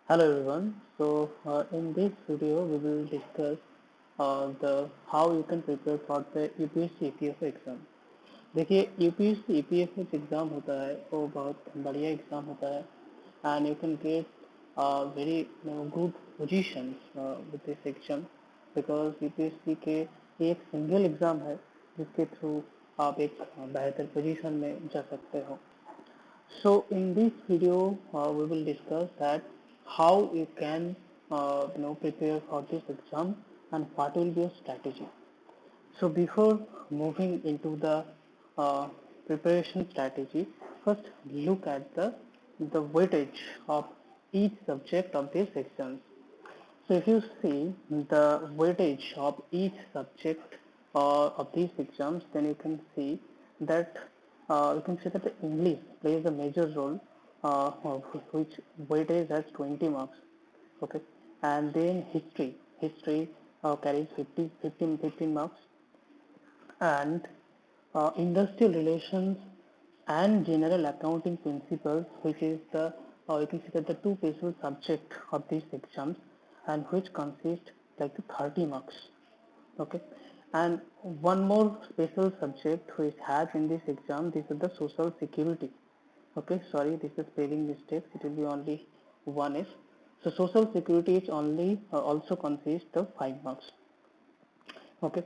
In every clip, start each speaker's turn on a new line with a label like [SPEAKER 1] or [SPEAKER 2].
[SPEAKER 1] Hello everyone. In this video we will discuss the how you can prepare for the UPSC EPF exam. देखिए UPSC EPF exam होता है वो बहुत बढ़िया exam होता है and you can get very good positions with this exam because UPSC के ये एक सिंगल एग्जाम है जिसके थ्रू आप एक बेहतर पोजीशन में जा सकते हो. So in this video, we will discuss that how you can prepare for this exam and what will be your strategy. So before moving into the uh, preparation strategy, first look at the weightage of each subject of these exams. So if you see the weightage of each subject of these exams, then that you can see that the English plays a major role, which weightage has 20 marks. Okay, and then history carries 15 marks, and industrial relations and general accounting principles, which is the you can see that the two principal subject of these exams, and which consist like 30 marks. Okay, and one more special subject which has in this exam, this is the social security. Okay, sorry, this is spelling mistakes, it will be only one is. So social security is only also consists of 5 marks. Okay,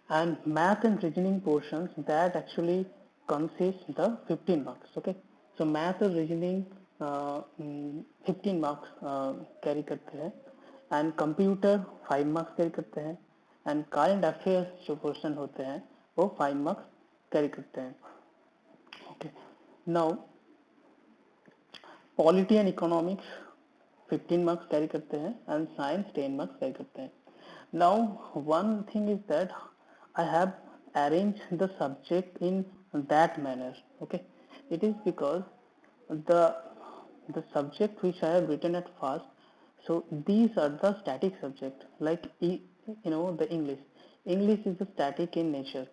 [SPEAKER 1] and math and reasoning portions that actually consist the 15 marks. Okay, so math और reasoning 15 marks carry करते हैं, and computer 5 marks carry करते हैं, and current affairs जो portion होते हैं वो 5 marks carry करते हैं. Okay, now polity and economics 15 marks carry करते हैं एंड साइंस 10 मार्क्स कैरी करते हैं. Now one thing is that I have arranged the subject in that manner. Okay, it is because the the subject which I have written at first, so these are the static subject like the English is the static in nature.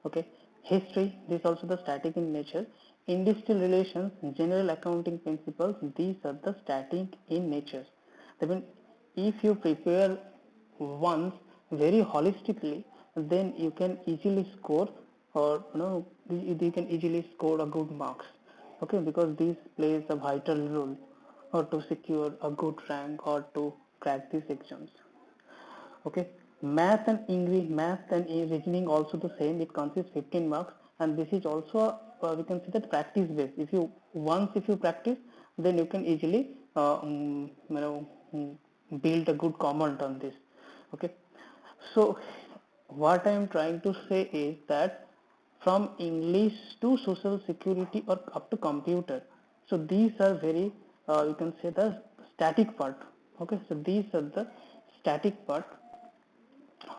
[SPEAKER 1] Okay, history, this is also the static in nature. Industrial relations, general accounting principles, these are the static in nature. I mean, if you prepare once very holistically, then you can easily score, or you can easily score a good marks. Okay, because this plays a vital role or to secure a good rank or to crack these exams. Okay, math and reasoning also the same, it consists 15 marks, and this is also we can say that practice based. If you practice, then you can easily build a good comment on this. Okay, so what I am trying to say is that from English to social security or up to computer, so these are very you can say the static part. Okay, so these are the static part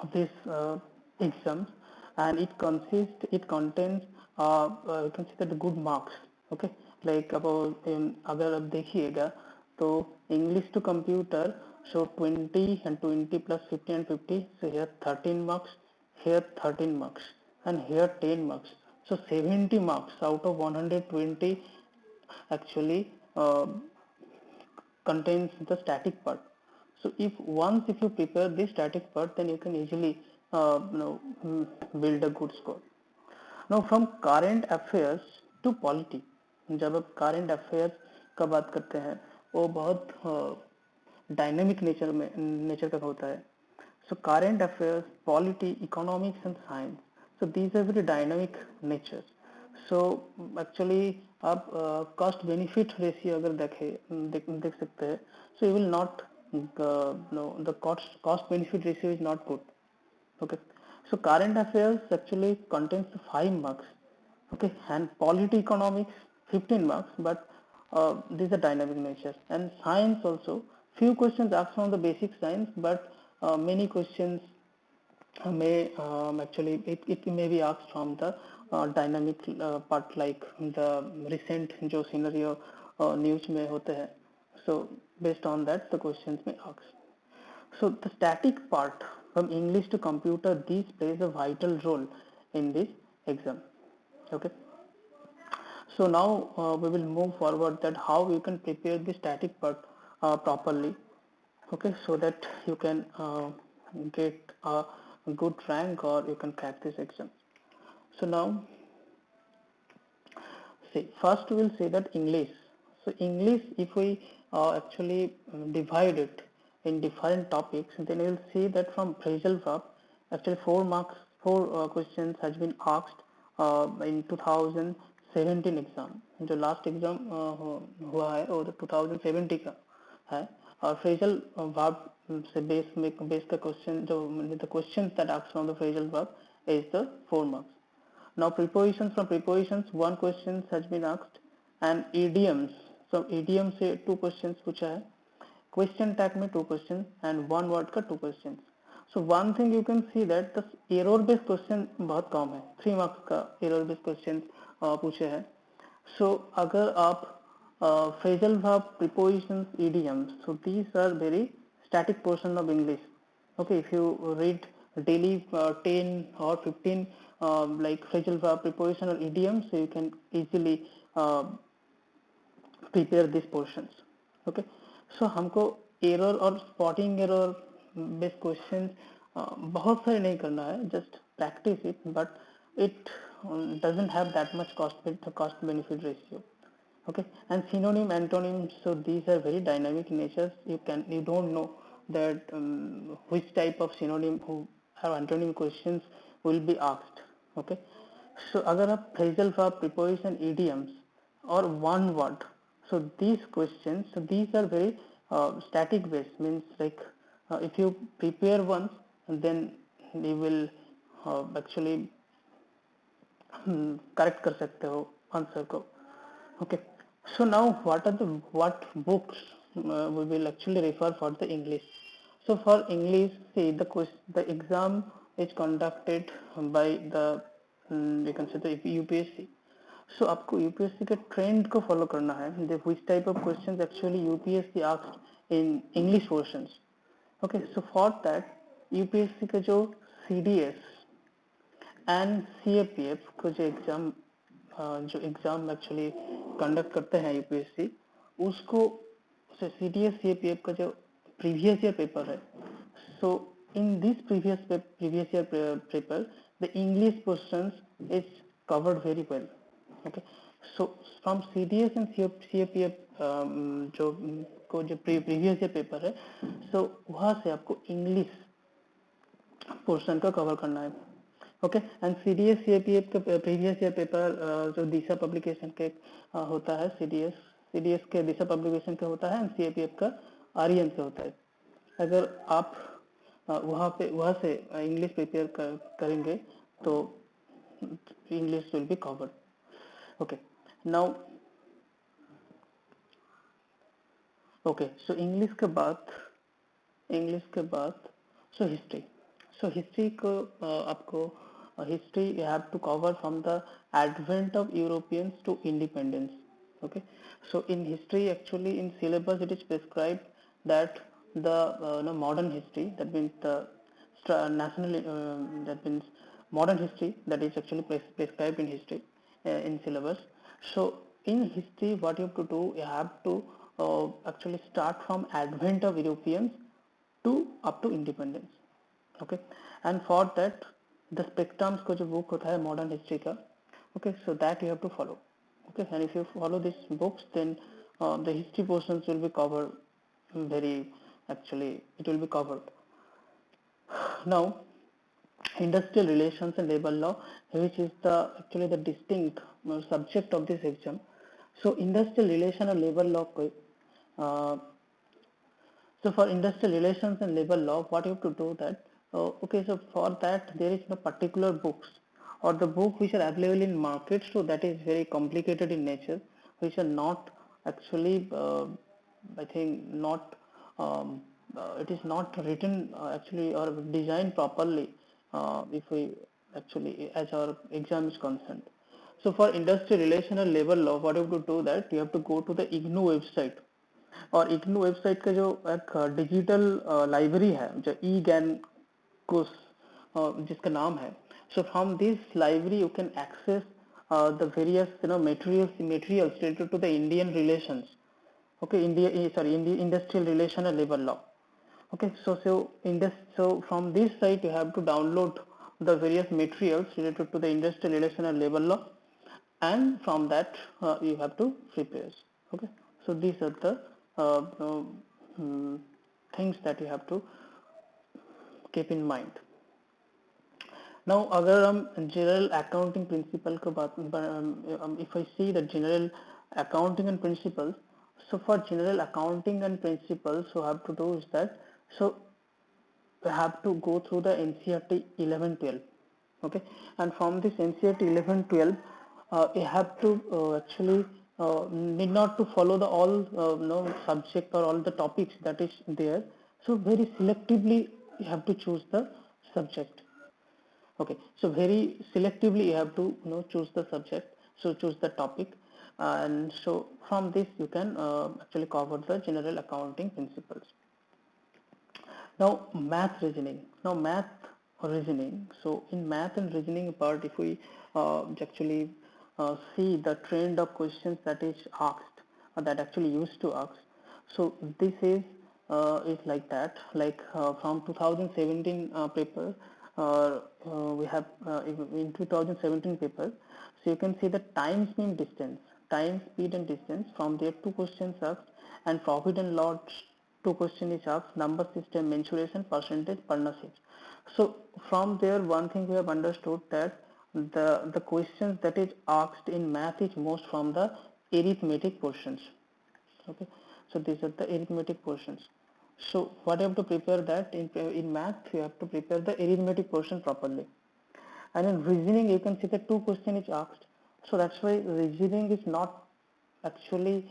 [SPEAKER 1] of this exams, and it contains you can say that good marks. Okay, like about अगर आप देखिएगा तो English to computer, so 20 and 20 plus 50 and 50, so here 13 marks, here 13 marks, and here 10 marks, so 70 marks out of 120 actually contains the static part. So if you prepare this static part, then you can easily build a good score. Now from current affairs to polity, जब आप current affairs का बात करते हैं वो बहुत dynamic nature का होता है. So current affairs, polity, economics and science, so these are very dynamic natures. So actually आप cost benefit ratio अगर देख सकते हैं, so you will not no, the cost benefit ratio is not good. Okay, so current affairs actually contains 5 marks. Okay, and polity economics 15 marks, but these are dynamic nature. And science also, few questions asked from the basic science, but many questions may actually it may be asked from the dynamic part, like the recent जो scenario news में होते हैं. So based on that the questions may ask. So the static part from English to computer, this plays a vital role in this exam. Okay, so now we will move forward that how you can prepare the static part properly, okay, so that you can get a good rank or you can crack this exam. So now, see, first we will say that English. So English, if we actually divide it in different topics, then you will see that from phrasal verb, actually 4 marks, 4 questions has been asked in 2017 exam. जो last exam हुआ है वो 2070 का है, और phrasal verb से base का question जो the questions that asked from the phrasal verb is the 4 marks. Now prepositions, from prepositions 1 question has been asked, and idioms, so idioms से 2 questions पूछा है, question tag में 2 questions and 1 word का 2 questions. So one thing you can see that the error based question बहुत कम है, 3 marks का error based question पूछे हैं. So अगर आप phrasal verb, prepositions, idioms, so these are very static portion of English. Okay, if you read daily 10 or 15 like phrasal verb, preposition or idioms, so you can easily prepare these portions. Okay, so हमको error और spotting error based questions बहुत सारे नहीं करना है, just practice it, but it doesn't have that much cost benefit ratio. Okay, and synonym, antonym, so these are very dynamic natures. You don't know that which type of synonym or antonym questions will be asked. Okay, so अगर आप phrasal verb, preposition, idioms or 1 word, so these questions, so these are very static based, means like if you prepare once and then you will actually correct कर सकते हो answer को. Okay, so now what books we will actually refer for the English. So for English, see, the exam is conducted by the you can say the UPSC. So आपको UPSC के trend को follow करना है, which type of questions actually UPSC asked in English portions. Okay, so for that UPSC का जो CDS and CAPF को जो exam actually conduct करते हैं यूपीएससी, उसको CDS CAPF का जो प्रीवियस ईयर पेपर है, so in this previous year paper the English questions is covered very well. Okay, so from CDS and CAPF जो previous year paper है, so वहाँ से आपको इंग्लिश पोर्शन का कवर करना है. ओके, एंड CDS CAPF के प्रीवियस ईयर पेपर जो दिशा पब्लिकेशन के होता है, CDS के दिशा पब्लिकेशन का होता है एंड CAPF का REN से होता है. अगर आप वहाँ से इंग्लिश प्रिपेयर करेंगे तो English will be covered. Okay, now okay, so English के बाद सो हिस्ट्री को आपको history you have to cover from the advent of Europeans to independence. Okay, so in history actually in syllabus it is prescribed that the modern history, that means the that means modern history, that is actually prescribed in history in syllabus. So in history what you have to do, you have to actually start from advent of Europeans to up to independence. Okay, and for that the spectrums को जो book होता है modern history का, okay, so that you have to follow. Okay, and if you follow these books then the history portions will be covered very, actually it will be covered. Now industrial relations and labor law, which is actually the distinct subject of this exam. So industrial relation and labor law so for industrial relations and labor law, what you have to do that, okay, so for that there is no particular books or the book which are available in market, so that is very complicated in nature, which are not actually I think not it is not written actually or designed properly if we actually as our exam is concerned. So for industrial relation and labor law, what you have to do that, you have to go to the IGNOU website, और IGNOU website का जो एक digital library है जो ई-ज्ञान course जिसका नाम है, so from this library you can access the various materials related to the Indian relations. Okay, in the industrial relation and labor law. Okay, so from this site you have to download the various materials related to the industrial relation and labor law, and from that you have to prepare. Okay, so these are the uh, um, things that you have to keep in mind. Now अगर हम general accounting principle को बात if I see the general accounting and principles, so for general accounting and principles so have to do is that, so we have to go through the NCERT 11-12. Okay, and from this NCERT 11-12 you have to actually need not to follow the all subject or all the topics that is there. So very selectively you have to choose the subject. Okay, so very selectively you have to choose the subject, so choose the topic, and so from this you can actually cover the general accounting principles. Now math reasoning. Now math reasoning. So in math and reasoning part, if we actually see the trend of questions that is asked, that actually used to ask. So this is like that. Like from 2017 paper, we have in 2017 paper. So you can see the time, speed, distance, time, speed, and distance. From there, two questions asked, and profit and loss, two question is asked, number system, mensuration, percentage, partnerships. So from there, one thing we have understood that the questions that is asked in math is most from the arithmetic portions. Okay, so these are the arithmetic portions. So what you have to prepare that in math, you have to prepare the arithmetic portion properly. And in reasoning you can see the two question is asked, so that's why reasoning is not actually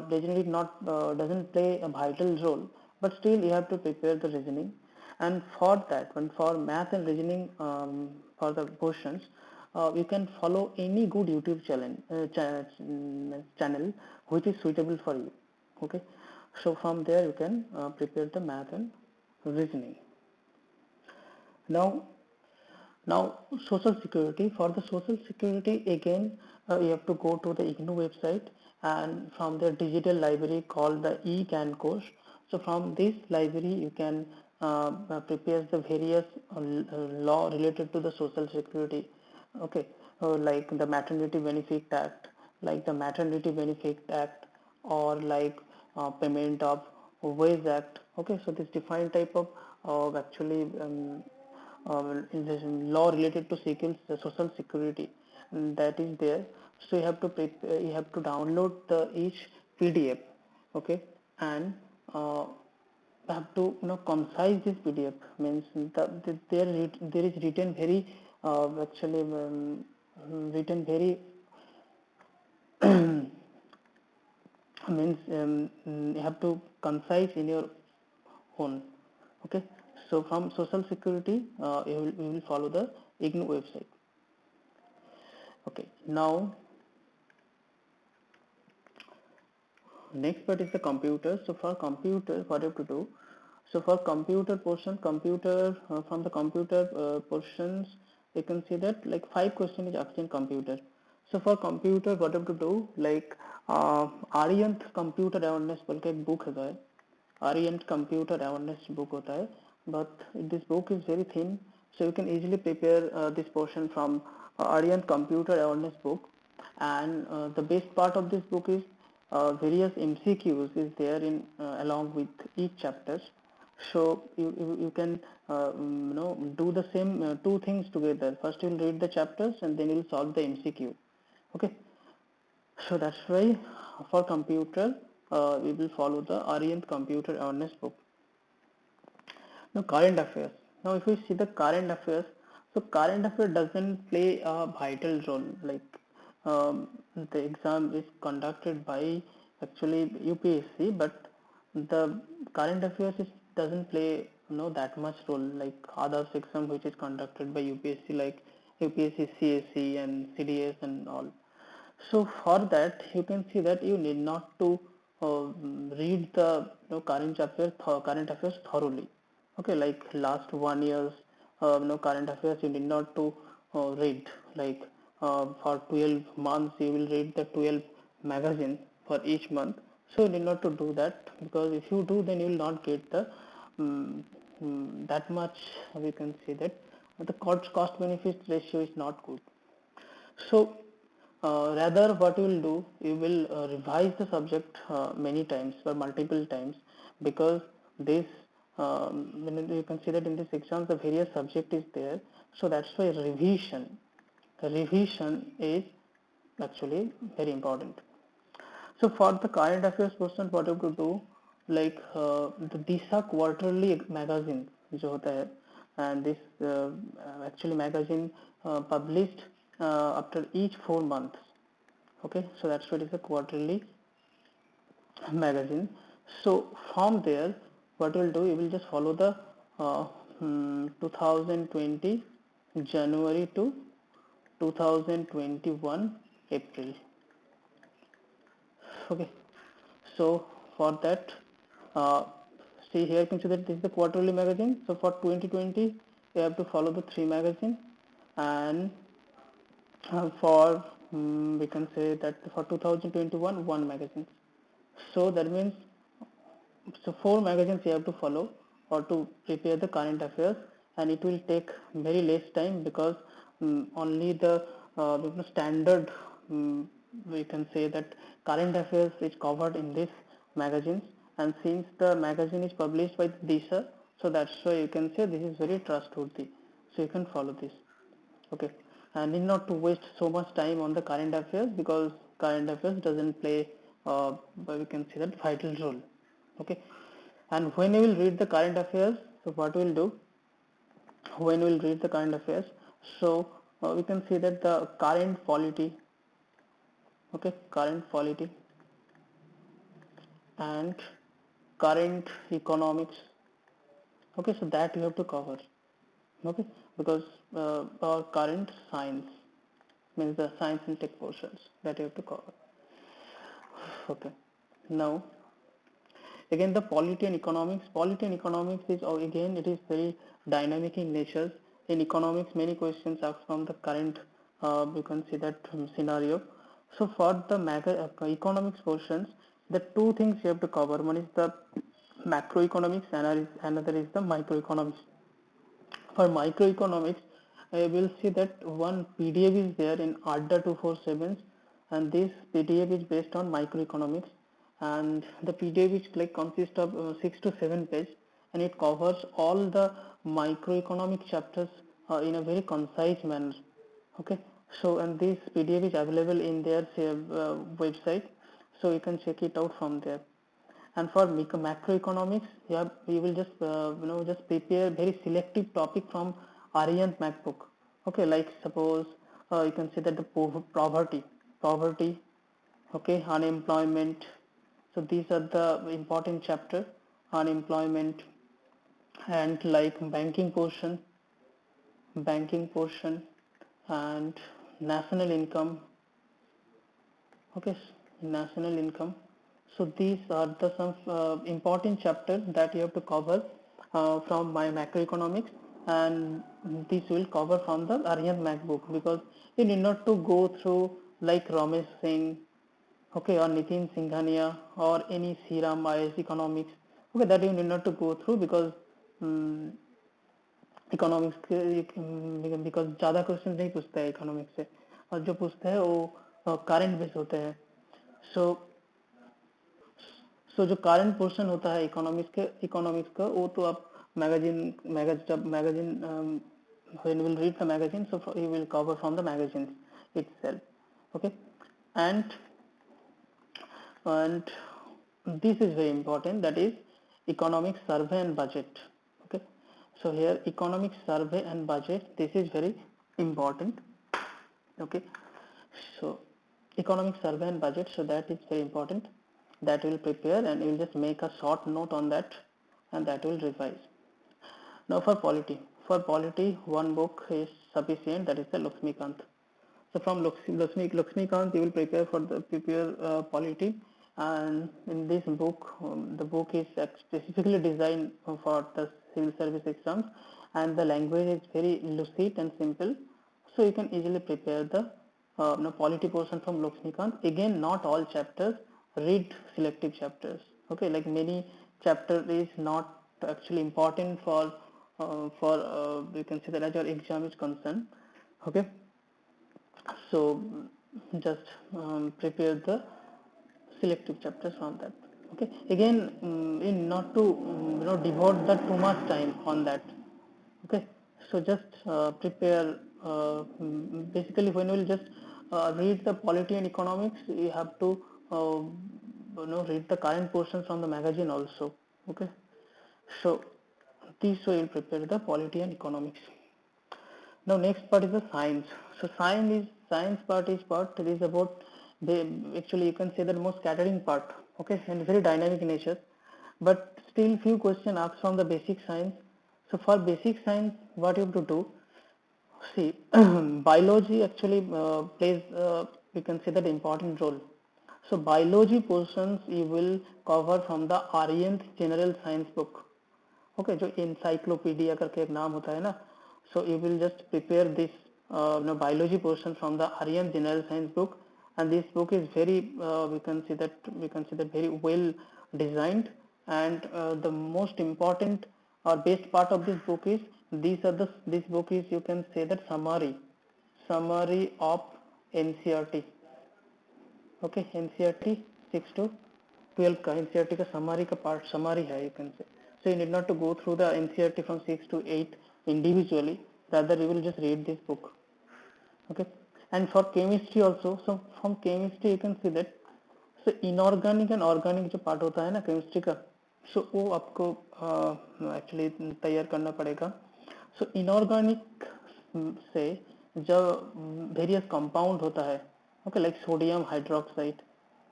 [SPEAKER 1] reasoning is not doesn't play a vital role, but still you have to prepare the reasoning. And for that, when for math and reasoning, for the portions, you can follow any good YouTube channel which is suitable for you. Okay, so from there you can prepare the math and reasoning. Now, social security. For the social security, again, you have to go to the IGNOU website, and from their digital library called the eCanCourse. So from this library, you can prepare the various law related to the social security. Okay, like the Maternity Benefit Act, or like payment of wage act. Okay, so this different type of actually in this law related to social security, that is there. So you have to download the each PDF. Okay, and have to concise this PDF, means there is written very actually written very means you have to concise in your own. Okay, so from social security you will follow the IGNOU website. Okay, now next part is the computer. So for computer, what you have to do, so for computer portion, from the computer portions, you can see that like 5 question is asked in computer. So for computer, what you have to do, like आर्यंत computer awareness बोल के एक book है, आर्यंत computer awareness book होता है, but this book is very thin, so you can easily prepare this portion from Aryant computer awareness book. And the best part of this book is various MCQs is there in along with each chapters. So you can do the same two things together. First you will read the chapters and then you will solve the MCQ. Okay, so that's why for computer we will follow the Aryant computer awareness book. Now current affairs. Now if we see the current affairs, so current affair doesn't play a vital role. Like the exam is conducted by actually UPSC, but the current affairs doesn't play that much role like other exam which is conducted by UPSC, like UPSC CSE and CDS and all. So for that you can see that you need not to read the current affairs thoroughly. Okay, like last 1 year's current affairs you need not to read, like for 12 months you will read the 12 magazine for each month. So you need not to do that, because if you do, then you will not get the that much. We can say that the cost benefit ratio is not good. So rather what you will do, you will revise the subject many times or multiple times, because this when you can see that in this exam the various subject is there, so that's why revision is actually very important. So for the current affairs portion, what you have to do, like the Disha quarterly magazine जो होता है, and this actually magazine published after each 4 months. Okay, so that's what is a quarterly magazine. So from there, what you will do, you will just follow the 2020 January to 2021 April. Okay, so for that, uh, see here you can see that this is the quarterly magazine. So for 2020 you have to follow the 3 magazine, and for we can say that for 2021 1 magazine. So that means, so 4 magazines you have to follow or to prepare the current affairs, and it will take very less time, because only the standard, we can say that current affairs is covered in this magazines, and since the magazine is published by Disha, so that's why you can say this is very trustworthy, so you can follow this. Okay, and need not to waste so much time on the current affairs, because current affairs doesn't play we can say that vital role. Okay, and when you will read the current affairs, so what we will do, when we will read the current affairs, so we can see that the current polity, okay, current polity and current economics, okay, so that you have to cover. Okay, because our current science means the science and tech portions that you have to cover. Okay, now again the polity and economics is again it is very dynamic in nature. In economics many questions are from the current you can see that scenario. So for the economics portions, the two things you have to cover, one is the macroeconomics and another is the microeconomics. For microeconomics, I will see that one PDF is there in ADDA 247, and this PDF is based on microeconomics, and the PDF is like consists of 6 to 7 pages, and it covers all the microeconomic chapters in a very concise manner. Okay, so and this PDF is available in their website, so you can check it out from there. And for macroeconomics, yeah, we will just just prepare very selective topic from Arihant MacBook. Okay, like suppose you can say that the poverty, okay, unemployment. So these are the important chapter, unemployment, and like banking portion, and national income. Okay, national income. So these are the some important chapters that you have to cover from my macroeconomics, and this will cover from the Arihant MacBook, because you need not to go through like Ramesh Singh, okay, or Nitin Singhania or any Sriram IS economics, okay, that you need not to go through, because um, economics के because ज़्यादा question नहीं पूछता है economics से, और जो पूछते हैं वो करंट बेस होते हैं. सो जो करंट पोर्शन होता है इकोनॉमिक्स का वो तो आप magazine when you will read the magazine, so you will cover from the magazines itself. Okay, and and this is very important, that is economic survey and budget. Okay, so here economic survey and budget, this is very important. Okay, so economic survey and budget, so that is very important, that will prepare, and you will just make a short note on that, and that will revise. Now for polity one book is sufficient, that is the Lakshmikant. So from Lakshmikant you will prepare polity, and in this book the book is specifically designed for the civil service exams, and the language is very lucid and simple, so you can easily prepare the polity portion from Lakshmikant. Again, not all chapters, read selective chapters. Okay, like many chapter is not actually important for you can say that as your exam is concerned. Okay, so just prepare the selective chapters from that. Okay, again, in not to devote that too much time on that. Okay, so just prepare basically when you will just read the polity and economics, you have to read the current portions from the magazine also. Okay, so this way you'll prepare the polity and economics. Now next part is the science. So science part is about the, actually you can say that most scattering part. Okay, and very dynamic in nature, but still few questions asked from the basic science. So for basic science, what you have to do, see, biology actually plays we can say that important role. So biology portions you will cover from the Aryan's General Science book. Okay, जो encyclopedia करके एक नाम होता है ना, so you will just prepare this biology portion from the Aryan General Science book, and this book is very we can see that very well designed, and the most important or best part of this book is this book is, you can say that, summary of NCERT. Okay, NCERT 6 to 12 का NCERT का summary का part summary है, you can say. So you need not to go through the NCERT from 6 to 8 individually, rather you will just read this book. Okay, and for chemistry also, so from chemistry you can see that, so inorganic and organic जो part होता है ना chemistry का, so वो आपको actually तैयार करना पड़ेगा. So inorganic से जब various compound होता है, okay, like sodium hydroxide.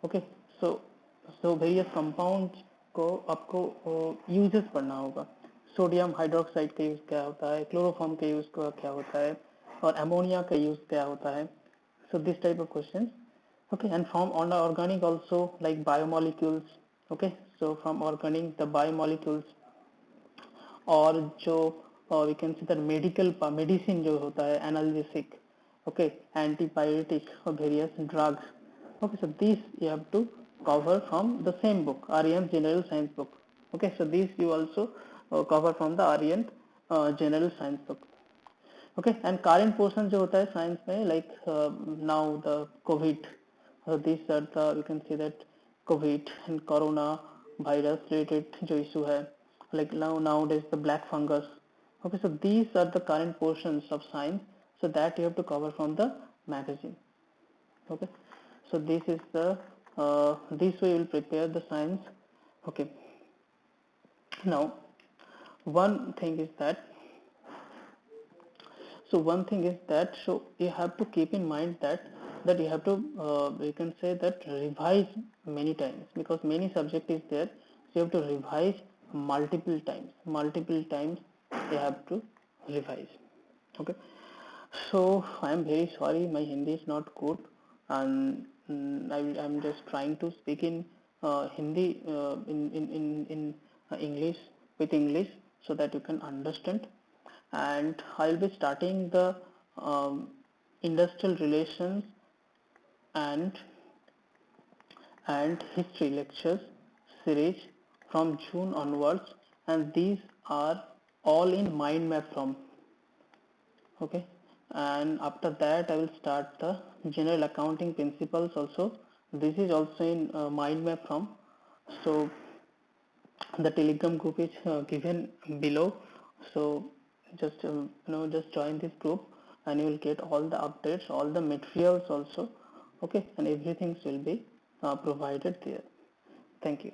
[SPEAKER 1] Okay, so various compounds को आपको uses पढ़ना होगा. सोडियम हाइड्रोक्साइड का यूज क्या होता है, क्लोरोफॉर्म का यूज क्या होता है, और अमोनिया का यूज क्या होता है. So this type of questions. Okay, and from on the organic also, like biomolecules. Okay, so from organic the biomolecules, और जो we can say that medical medicine जो होता है, analgesic, okay, antibiotic or various drugs. Okay, so these you have to cover from the same book, Aryan General Science book. Okay, so these you also cover from the Aryan General Science book. Okay, and current portion जो होता है science में, like now the COVID, these are the, you can see that, COVID and corona virus related जो issue है, like nowadays the black fungus. Okay, so these are the current portions of science, so that you have to cover from the magazine. Okay, so this is the this way you will prepare the science. Okay, now one thing is that, so you have to keep in mind that you have to you can say that revise many times, because many subject is there, so you have to revise multiple times you have to revise. Okay, so I am very sorry my Hindi is not good, and I am just trying to speak in Hindi in English, with English, so that you can understand. And I'll be starting the industrial relations and history lectures series from June onwards, and these are all in mind map form. Okay, and after that I will start the general accounting principles also. This is also in mind map form. So the telegram group is given below, so just just join this group, and you will get all the updates, all the materials also. Okay, and everything will be provided there. Thank you.